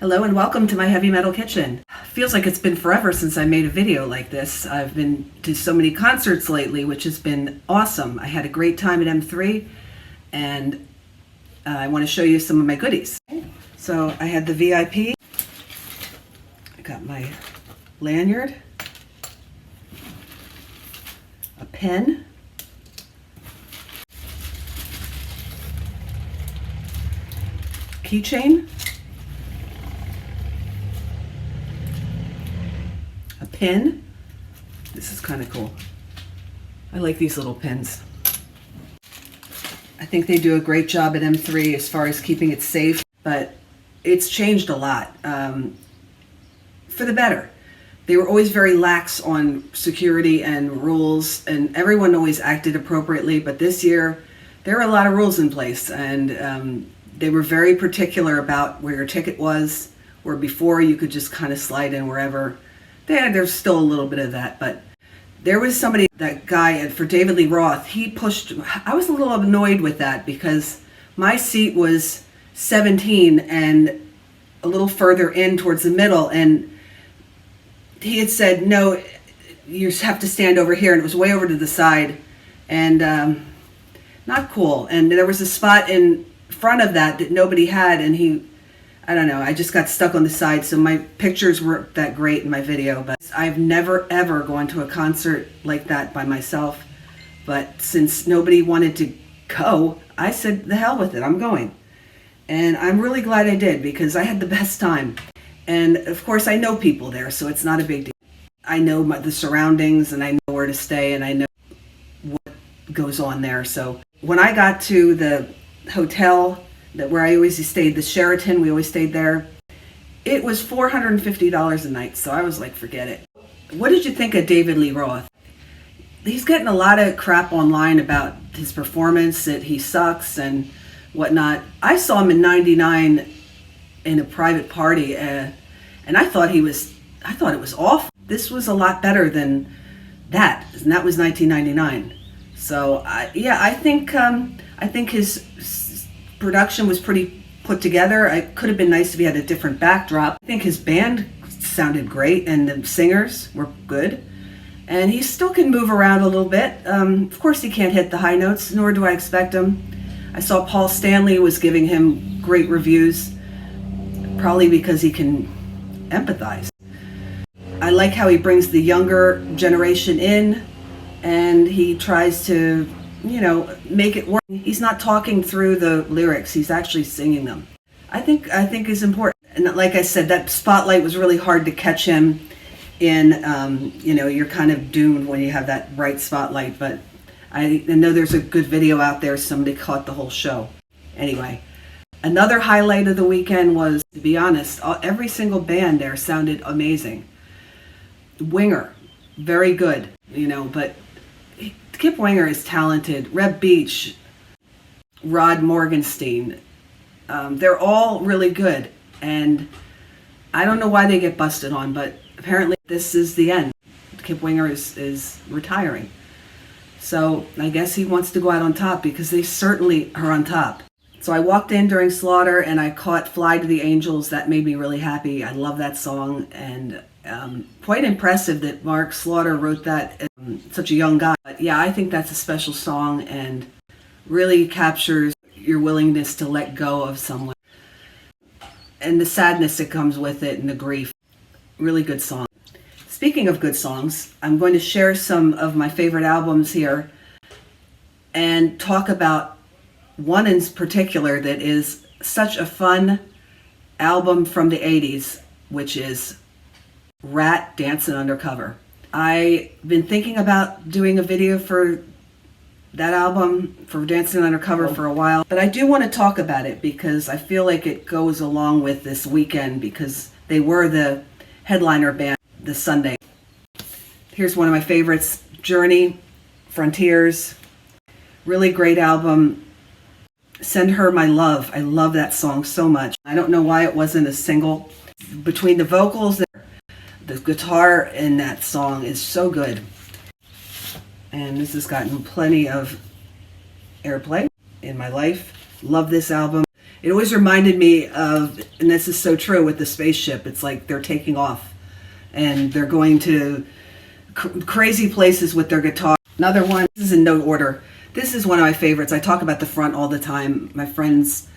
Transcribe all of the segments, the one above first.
Hello and welcome to my heavy metal kitchen. Feels like it's been forever since I made a video like this. I've been to so many concerts lately, which has been awesome. I had a great time at M3 and I want to show you some of my goodies. So I had the VIP. I got my lanyard, a pen, keychain, a pin. This is kind of cool. I like these little pins. I think they do a great job at M3 as far as keeping it safe, but it's changed a lot for the better. They were always very lax on security and rules, and everyone always acted appropriately, but this year there were a lot of rules in place, and they were very particular about where your ticket was, where before you could just kind of slide in wherever. There's still a little bit of that, but there was somebody, that guy for David Lee Roth, he pushed. I was a little annoyed with that because my seat was 17 and a little further in towards the middle, and he had said, no, you have to stand over here, and it was way over to the side, and not cool. And there was a spot in front of that nobody had, and I don't know, I just got stuck on the side, so my pictures weren't that great in my video, but I've never ever gone to a concert like that by myself, but since nobody wanted to go, I said, the hell with it, I'm going. And I'm really glad I did, because I had the best time. And of course I know people there, so it's not a big deal. I know the surroundings, and I know where to stay, and I know what goes on there. So when I got to the hotel where I always stayed, the Sheraton, we always stayed there, it was $450 a night, so I was like, forget it. What did you think of David Lee Roth? He's getting a lot of crap online about his performance, that he sucks and whatnot. I saw him in '99 in a private party, and I thought it was awful. This was a lot better than that, and that was 1999. So I think his production was pretty put together. It could have been nice if he had a different backdrop. I think his band sounded great, and the singers were good, and he still can move around a little bit. Of course he can't hit the high notes, nor do I expect him. I saw Paul Stanley was giving him great reviews, probably because he can empathize. I like how he brings the younger generation in, and he tries to, make it work. He's not talking through the lyrics, he's actually singing them. I think is important. And like I said, that spotlight was really hard to catch him in. You're kind of doomed when you have that bright spotlight, but I know there's a good video out there, somebody caught the whole show. Anyway, another highlight of the weekend was, to be honest, every single band there sounded amazing. Winger, very good, but Kip Winger is talented. Reb Beach, Rod Morgenstein, they're all really good, and I don't know why they get busted on, but apparently this is the end. Kip Winger is retiring, so I guess he wants to go out on top, because they certainly are on top. So I walked in during Slaughter and I caught Fly to the Angels. That made me really happy. I love that song, and quite impressive that Mark Slaughter wrote that as such a young guy. But yeah, I think that's a special song and really captures your willingness to let go of someone and the sadness that comes with it and the grief. Really good song. Speaking of good songs, I'm going to share some of my favorite albums here and talk about one in particular that is such a fun album from the 80s, which is Rat Dancing Undercover. I've been thinking about doing a video for that album, for Dancing Undercover, for a while, but I do want to talk about it because I feel like it goes along with this weekend, because they were the headliner band this Sunday. Here's one of my favorites, Journey, Frontiers. Really great album. Send Her My Love. I love that song so much. I don't know why it wasn't a single. Between the vocals, the guitar in that song is so good. And this has gotten plenty of airplay in my life. Love this album. It always reminded me of, and this is so true with the spaceship, it's like they're taking off and they're going to crazy places with their guitar. Another one, this is in no order. This is one of my favorites. I talk about the front all the time. My friends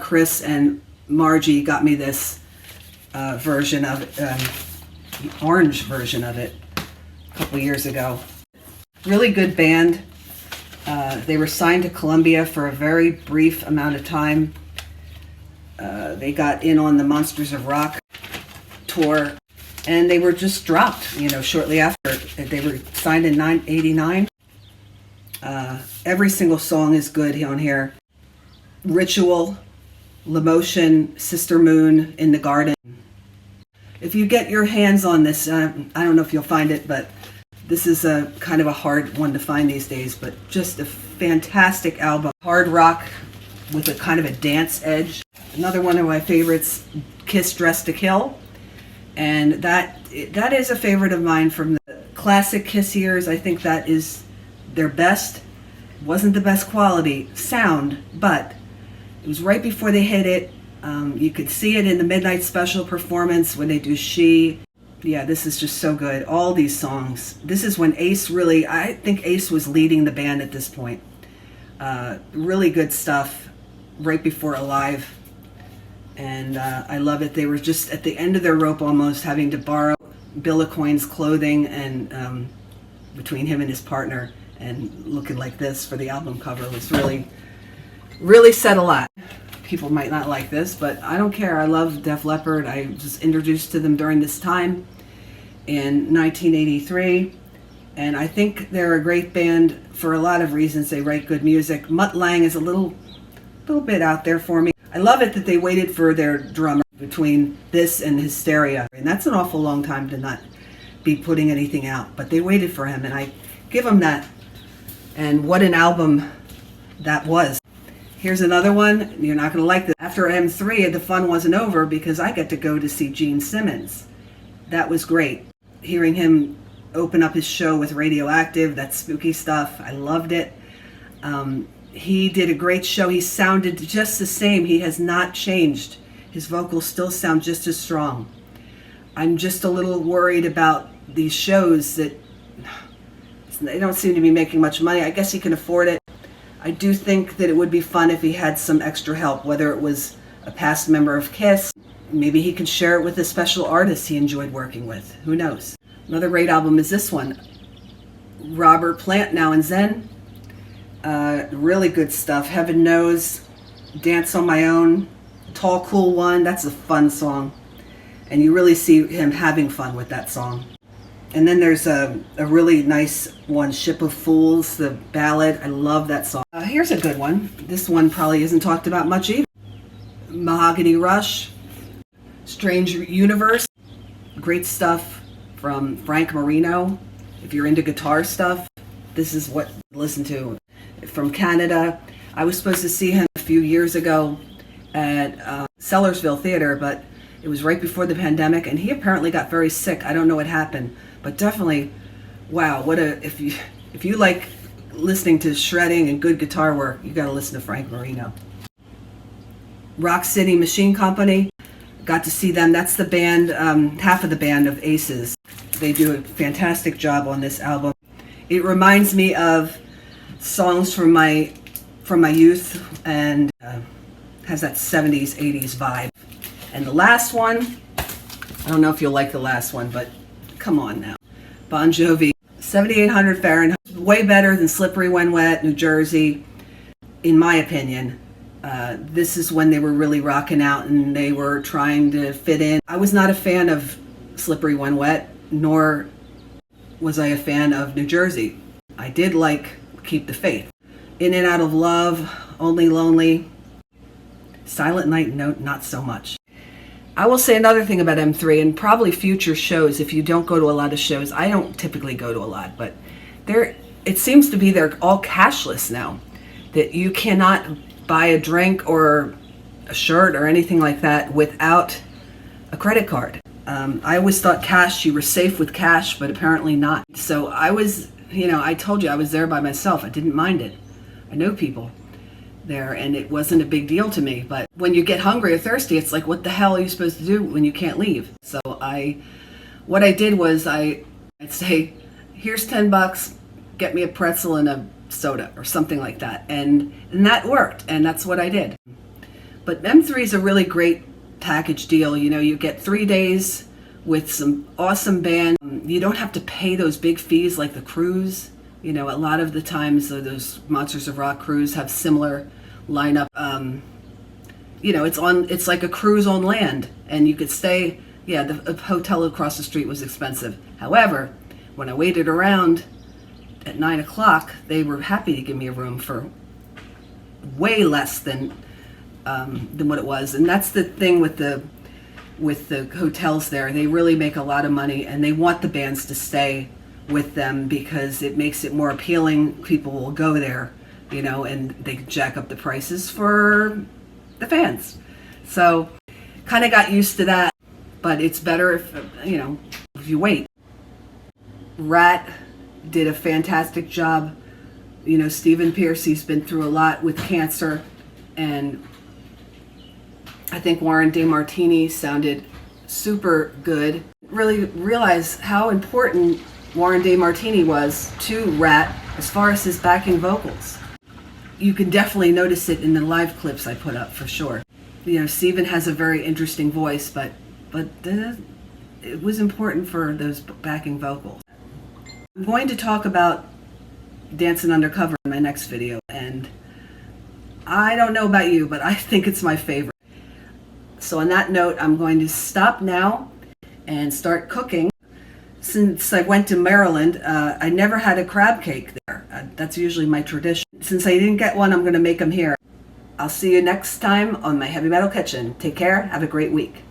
Chris and Margie got me this version of it, the orange version of it a couple years ago. Really good band. They were signed to Columbia for a very brief amount of time. They got in on the Monsters of Rock tour, and they were just dropped, shortly after. They were signed in 1989. Every single song is good on here. Ritual, L'Emotion, Sister Moon, In the Garden. If you get your hands on this, I don't know if you'll find it, but this is a kind of a hard one to find these days, but just a fantastic album. Hard rock with a kind of a dance edge. Another one of my favorites, Kiss Dressed to Kill. And that is a favorite of mine from the classic Kiss years. I think that is their best. Wasn't the best quality sound, but it was right before they hit it. You could see it in the Midnight Special performance when they do She. Yeah, this is just so good. All these songs. This is when Ace really, I think Ace was leading the band at this point. Really good stuff right before Alive. And I love it. They were just at the end of their rope almost, having to borrow Bill Aucoin's clothing and between him and his partner, and looking like this for the album cover was really said a lot. People might not like this, but I don't care. I love Def Leppard. I was introduced to them during this time in 1983, and I think they're a great band for a lot of reasons. They write good music. Mutt Lange is a little bit out there for me. I love it that they waited for their drummer between this and Hysteria, and that's an awful long time to not be putting anything out, but they waited for him, and I give them that. And what an album that was. Here's another one. You're not going to like this. After M3, the fun wasn't over because I get to go to see Gene Simmons. That was great. Hearing him open up his show with Radioactive, that spooky stuff, I loved it. He did a great show. He sounded just the same. He has not changed. His vocals still sound just as strong. I'm just a little worried about these shows that they don't seem to be making much money. I guess he can afford it. I do think that it would be fun if he had some extra help, whether it was a past member of Kiss. Maybe he could share it with a special artist he enjoyed working with. Who knows? Another great album is this one. Robert Plant, Now and Zen. Really good stuff. Heaven Knows, Dance on My Own, Tall Cool One. That's a fun song. And you really see him having fun with that song. And then there's a really nice one, Ship of Fools, the ballad. I love that song. Here's a good one. This one probably isn't talked about much either. Mahogany Rush, Strange Universe. Great stuff from Frank Marino. If you're into guitar stuff, this is what to listen to. From Canada, I was supposed to see him a few years ago at Sellersville Theater, but it was right before the pandemic, and he apparently got very sick. I don't know what happened. But definitely, wow, if you like listening to shredding and good guitar work, you got to listen to Frank Marino. Rock City Machine Company, got to see them. That's the band, half of the band of Aces. They do a fantastic job on this album. It reminds me of songs from my youth, and has that 70s, 80s vibe. And the last one, I don't know if you'll like the last one, but come on now. Bon Jovi, 7800 Fahrenheit, way better than Slippery When Wet, New Jersey, in my opinion. This is when they were really rocking out and they were trying to fit in. I was not a fan of Slippery When Wet, nor was I a fan of New Jersey. I did like Keep the Faith. In and Out of Love, Only Lonely, Silent Night, no, not so much. I will say another thing about M3, and probably future shows, if you don't go to a lot of shows. I don't typically go to a lot, but it seems to be they're all cashless now. That you cannot buy a drink or a shirt or anything like that without a credit card. I always thought cash, you were safe with cash, but apparently not. So I was, I told you I was there by myself. I didn't mind it. I know people. there, and it wasn't a big deal to me. But when you get hungry or thirsty, it's like, what the hell are you supposed to do when you can't leave? So what I did was I'd say, here's $10, get me a pretzel and a soda or something like that. And that worked, and that's what I did. But M3 is a really great package deal. You know, you get 3 days with some awesome band. You don't have to pay those big fees like the cruise. You know, a lot of the times those Monsters of Rock cruise have similar lineup. You know, it's like a cruise on land, and you could stay. Yeah, the hotel across the street was expensive. However, when I waited around at 9 o'clock, they were happy to give me a room for way less than what it was. And that's the thing with the hotels there. They really make a lot of money, and they want the bands to stay with them because it makes it more appealing. People will go there, you know, and they jack up the prices for the fans. So kind of got used to that, but it's better if, you know, if you wait. Rat did a fantastic job. You know, Stephen Pearcy's been through a lot with cancer, and I think Warren DeMartini sounded super good. Really realize how important Warren DeMartini was to Rat as far as his backing vocals. You can definitely notice it in the live clips I put up, for sure. You know, Stephen has a very interesting voice, but it was important for those backing vocals. I'm going to talk about Dancing Undercover in my next video, and I don't know about you, but I think it's my favorite. So on that note, I'm going to stop now and start cooking. Since I went to Maryland, I never had a crab cake there. That's usually my tradition. Since I didn't get one, I'm going to make them here. I'll see you next time on my Heavy Metal Kitchen. Take care. Have a great week.